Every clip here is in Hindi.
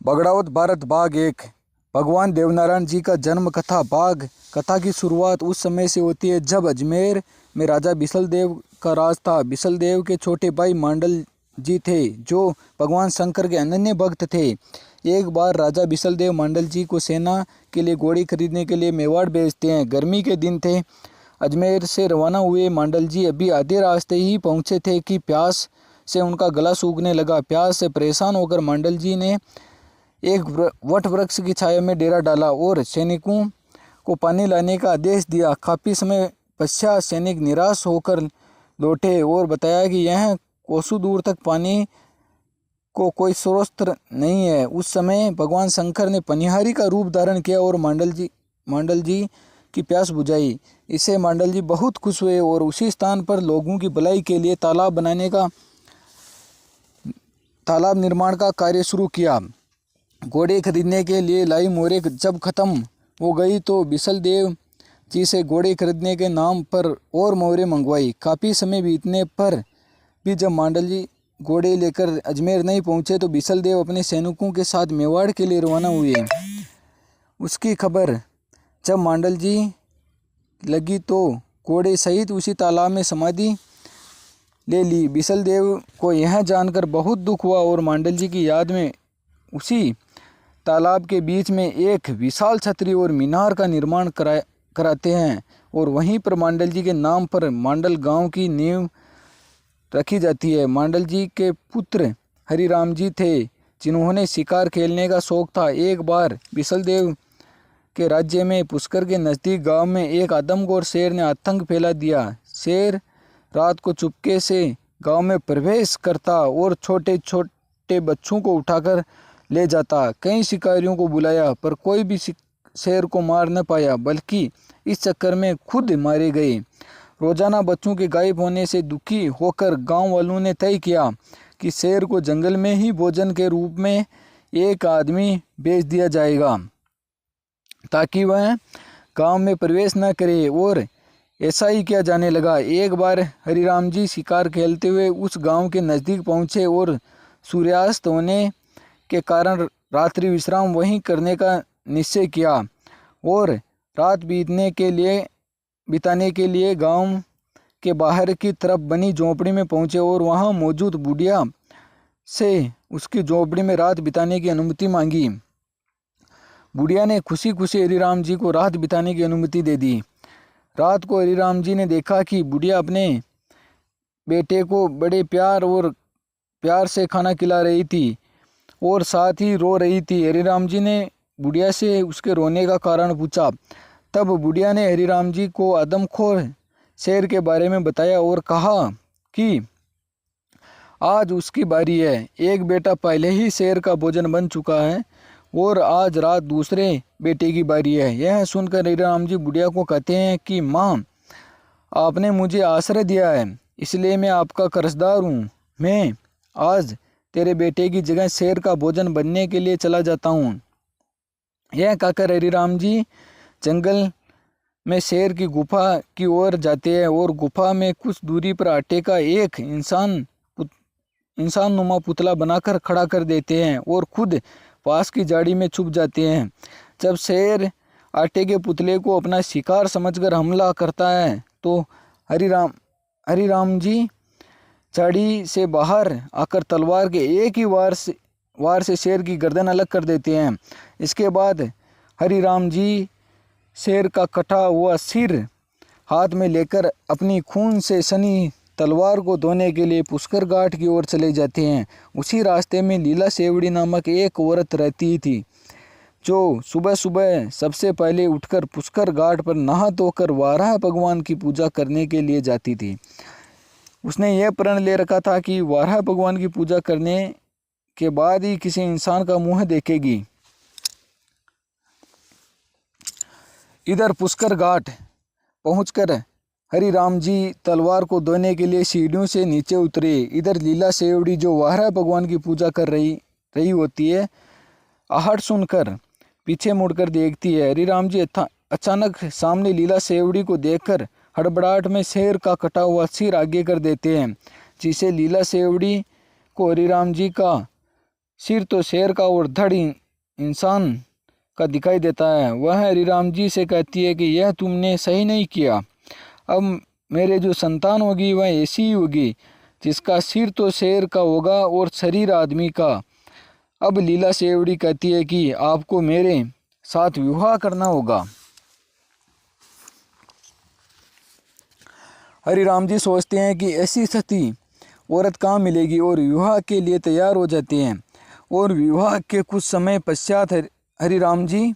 बगड़ावत भारत भाग 1। भगवान देवनारायण जी का जन्म कथा भाग। कथा की शुरुआत उस समय से होती है जब अजमेर में राजा बिसल देव का राज था। बिसल देव के छोटे भाई मांडल जी थे जो भगवान शंकर के अनन्य भक्त थे। एक बार राजा बिसल देव मांडल जी को सेना के लिए घोड़ी खरीदने के लिए मेवाड़ भेजते हैं। गर्मी के दिन थे। अजमेर से रवाना हुए मांडल जी अभी आधे रास्ते ही पहुंचे थे कि प्यास से उनका गला सूखने लगा। प्यास से परेशान होकर मांडल जी ने एक वट वृक्ष की छाया में डेरा डाला और सैनिकों को पानी लाने का आदेश दिया। काफ़ी समय पश्चात सैनिक निराश होकर लौटे और बताया कि यह कोसों दूर तक पानी को कोई स्रोत नहीं है। उस समय भगवान शंकर ने पनिहारी का रूप धारण किया और मांडल जी की प्यास बुझाई। इससे मांडल जी बहुत खुश हुए और उसी स्थान पर लोगों की भलाई के लिए तालाब निर्माण का कार्य शुरू किया। घोड़े खरीदने के लिए लाई मोहरें जब खत्म हो गई तो बिसल देव जी से घोड़े खरीदने के नाम पर और मोहरें मंगवाई। काफ़ी समय बीतने पर भी जब मांडल जी घोड़े लेकर अजमेर नहीं पहुंचे तो बिसल देव अपने सैनिकों के साथ मेवाड़ के लिए रवाना हुए। उसकी खबर जब मांडल जी लगी तो घोड़े सहित उसी तालाब में समाधि ले ली। बिसल देव को यह जानकर बहुत दुख हुआ और मांडल जी की याद में उसी तालाब के बीच में एक विशाल छतरी और मीनार का निर्माण कराते हैं और वहीं पर मांडल जी के नाम पर मांडल गांव की नींव रखी जाती है। मांडल जी के पुत्र हरिराम जी थे जिन्होंने शिकार खेलने का शौक था। एक बार बिसल देव के राज्य में पुष्कर के नज़दीक गांव में एक आदमखोर शेर ने आतंक फैला दिया। शेर रात को चुपके से गांव में प्रवेश करता और छोटे छोटे बच्चों को उठाकर ले जाता। कई शिकारियों को बुलाया पर कोई भी शेर को मार न पाया बल्कि इस चक्कर में खुद मारे गए। रोजाना बच्चों के गायब होने से दुखी होकर गांव वालों ने तय किया कि शेर को जंगल में ही भोजन के रूप में एक आदमी बेच दिया जाएगा ताकि वह गांव में प्रवेश न करे और ऐसा ही किया जाने लगा। एक बार हरिराम जी शिकार खेलते हुए उस गांव के नज़दीक पहुंचे और सूर्यास्त होने के कारण रात्रि विश्राम वहीं करने का निश्चय किया और रात बिताने के लिए गांव के बाहर की तरफ बनी झोंपड़ी में पहुंचे और वहां मौजूद बुढ़िया से उसकी झोंपड़ी में रात बिताने की अनुमति मांगी। बुढ़िया ने खुशी खुशी हरिराम जी को रात बिताने की अनुमति दे दी। रात को हरिराम जी ने देखा कि बुढ़िया अपने बेटे को बड़े प्यार से खाना खिला रही थी और साथ ही रो रही थी। हरिराम जी ने बुढ़िया से उसके रोने का कारण पूछा। तब बुढ़िया ने हरिराम जी को आदमखोर शेर के बारे में बताया और कहा कि आज उसकी बारी है। एक बेटा पहले ही शेर का भोजन बन चुका है और आज रात दूसरे बेटे की बारी है। यह सुनकर हरिराम जी बुढ़िया को कहते हैं कि माँ, आपने मुझे आश्रय दिया है इसलिए मैं आपका कर्जदार हूँ। मैं आज तेरे बेटे की जगह शेर का भोजन बनने के लिए चला जाता हूँ। यह कहकर हरिराम जी जंगल में शेर की गुफा की ओर जाते हैं और गुफा में कुछ दूरी पर आटे का एक इंसान नुमा पुतला बनाकर खड़ा कर देते हैं और खुद पास की झाड़ी में छुप जाते हैं। जब शेर आटे के पुतले को अपना शिकार समझकर हमला करता है तो हरिराम जी झाड़ी से बाहर आकर तलवार के एक ही वार से शेर की गर्दन अलग कर देते हैं। इसके बाद हरिराम जी शेर का कटा हुआ सिर हाथ में लेकर अपनी खून से सनी तलवार को धोने के लिए पुष्कर घाट की ओर चले जाते हैं। उसी रास्ते में लीला सेवड़ी नामक एक औरत रहती थी जो सुबह सुबह सबसे पहले उठकर पुष्कर घाट पर नहा धोकर वाराह भगवान की पूजा करने के लिए जाती थी। उसने यह प्रण ले रखा था कि वाराह भगवान की पूजा करने के बाद ही किसी इंसान का मुंह देखेगी। इधर पुष्कर घाट पहुंचकर हरिराम जी तलवार को धोने के लिए सीढ़ियों से नीचे उतरे। इधर लीला सेवड़ी जो वाराह भगवान की पूजा कर रही होती है, आहट सुनकर पीछे मुड़कर देखती है। हरिराम जी अचानक सामने लीला सेवड़ी को देखकर हड़बड़ाहट में शेर का कटा हुआ सिर आगे कर देते हैं, जिसे लीला सेवड़ी को हरिराम जी का सिर तो शेर का और धड़ इंसान का दिखाई देता है। वह हरिराम जी से कहती है कि यह तुमने सही नहीं किया। अब मेरे जो संतान होगी वह ऐसी ही होगी जिसका सिर तो शेर का होगा और शरीर आदमी का। अब लीला सेवड़ी कहती है कि आपको मेरे साथ विवाह करना होगा। हरिराम जी सोचते हैं कि ऐसी सती औरत कहाँ मिलेगी और विवाह के लिए तैयार हो जाते हैं। और विवाह के कुछ समय पश्चात हरिराम जी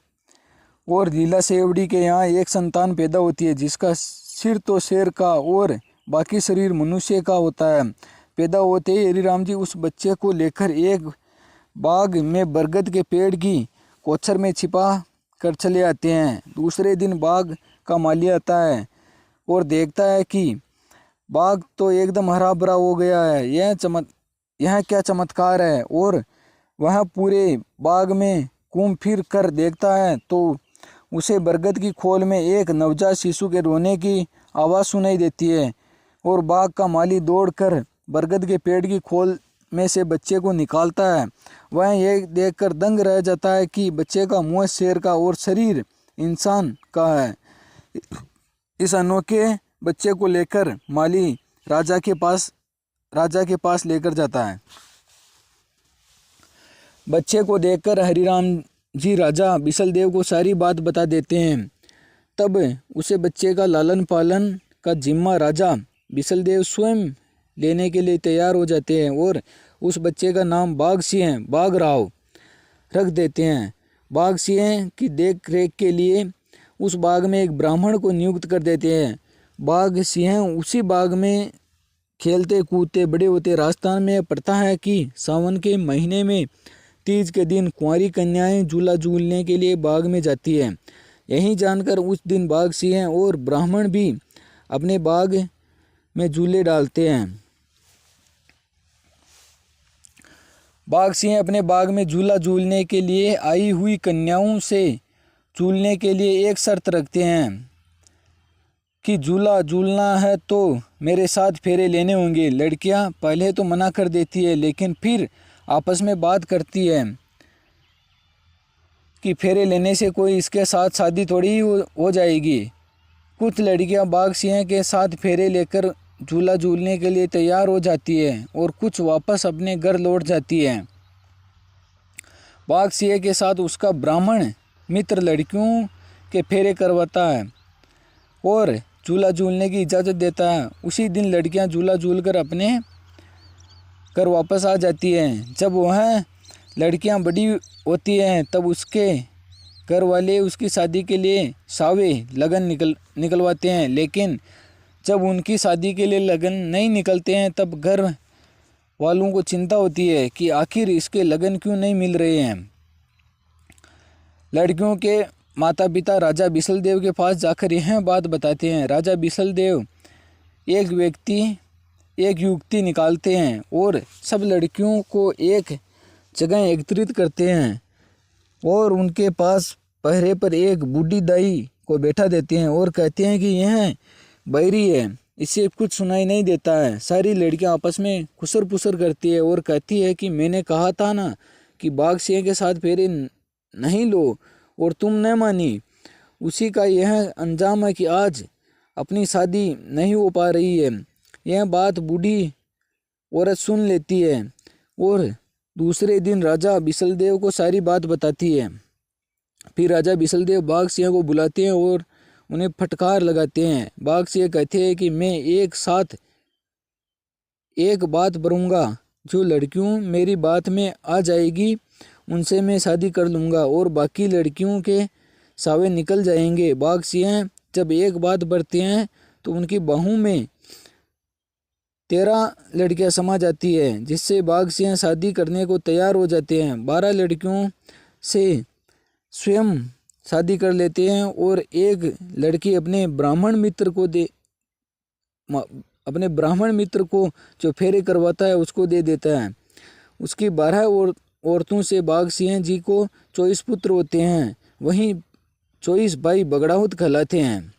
और लीला सेवड़ी के यहाँ एक संतान पैदा होती है जिसका सिर तो शेर का और बाकी शरीर मनुष्य का होता है। पैदा होते ही हरिराम जी उस बच्चे को लेकर एक बाग में बरगद के पेड़ की कोचर में छिपा कर चले आते हैं। दूसरे दिन बाग का माली आता है और देखता है कि बाग तो एकदम हरा भरा हो गया है। यह क्या चमत्कार है। और वह पूरे बाग में घूम फिर कर देखता है तो उसे बरगद की खोल में एक नवजात शिशु के रोने की आवाज़ सुनाई देती है। और बाग का माली दौड़कर बरगद के पेड़ की खोल में से बच्चे को निकालता है। वह यह देखकर दंग रह जाता है कि बच्चे का मुँह शेर का और शरीर इंसान का है। इस अनोखे बच्चे को लेकर माली राजा के पास लेकर जाता है। बच्चे को देखकर हरिराम जी राजा बिसलदेव को सारी बात बता देते हैं। तब उसे बच्चे का लालन पालन का जिम्मा राजा बिसलदेव स्वयं लेने के लिए तैयार हो जाते हैं और उस बच्चे का नाम बाघ राव रख देते हैं। बाघ सिंह की देख रेख के लिए उस बाग में एक ब्राह्मण को नियुक्त कर देते हैं। बाघ सिंह उसी बाग में खेलते कूदते बड़े होते। राजस्थान में प्रथा है कि सावन के महीने में तीज के दिन कुंवारी कन्याएं झूला झूलने के लिए बाग में जाती है। यही जानकर उस दिन बाघ सिंह और ब्राह्मण भी अपने बाग में झूले डालते हैं। बाघ सिंह अपने बाग में झूला झूलने के लिए आई हुई कन्याओं से झूलने के लिए एक शर्त रखते हैं कि झूला झूलना है तो मेरे साथ फेरे लेने होंगे। लड़कियां पहले तो मना कर देती है लेकिन फिर आपस में बात करती है कि फेरे लेने से कोई इसके साथ शादी थोड़ी ही हो जाएगी। कुछ लड़कियां बाघ सिंह के साथ फेरे लेकर झूला झूलने के लिए तैयार हो जाती है और कुछ वापस अपने घर लौट जाती है। बाघ सिंह के साथ उसका ब्राह्मण मित्र लड़कियों के फेरे करवाता है और झूला झूलने की इजाज़त देता है। उसी दिन लड़कियां झूला झूलकर अपने घर वापस आ जाती हैं। जब वह लड़कियां बड़ी होती हैं तब उसके घर वाले उसकी शादी के लिए सावे लगन निकलवाते हैं। लेकिन जब उनकी शादी के लिए लगन नहीं निकलते हैं तब घर वालों को चिंता होती है कि आखिर इसके लगन क्यों नहीं मिल रहे हैं। लड़कियों के माता पिता राजा बिसलदेव के पास जाकर यह बात बताते हैं। राजा बिसलदेव एक युक्ति निकालते हैं और सब लड़कियों को एक जगह एकत्रित करते हैं और उनके पास पहरे पर एक बूढ़ी दाई को बैठा देते हैं और कहते हैं कि यह बहरी है, इससे कुछ सुनाई नहीं देता है। सारी लड़कियां आपस में खुसर पुसर करती है और कहती है कि मैंने कहा था ना कि बाघ सिंह के साथ फेरे नहीं लो और तुम न मानी। उसी का यह अंजाम है कि आज अपनी शादी नहीं हो पा रही है। यह बात बूढ़ी औरत सुन लेती है और दूसरे दिन राजा बिसलदेव को सारी बात बताती है। फिर राजा बिसलदेव बाघ सिंह को बुलाते हैं और उन्हें फटकार लगाते हैं। बाघ सिंह कहते हैं कि मैं एक साथ एक बात करूँगा, जो लड़कियों मेरी बात में आ जाएगी उनसे मैं शादी कर लूँगा और बाकी लड़कियों के सावे निकल जाएंगे। बाघ सिंह जब एक बात बरते हैं तो उनकी बाहों में 13 लड़कियां समा जाती है, जिससे बाघ सिंह शादी करने को तैयार हो जाते हैं। 12 लड़कियों से स्वयं शादी कर लेते हैं और एक लड़की अपने ब्राह्मण मित्र को जो फेरे करवाता है उसको दे देता है। उसकी 12 औरतों से बाघ सिंह जी को 24 पुत्र होते हैं। वहीं 24 भाई बगड़ाउत कहलाते हैं।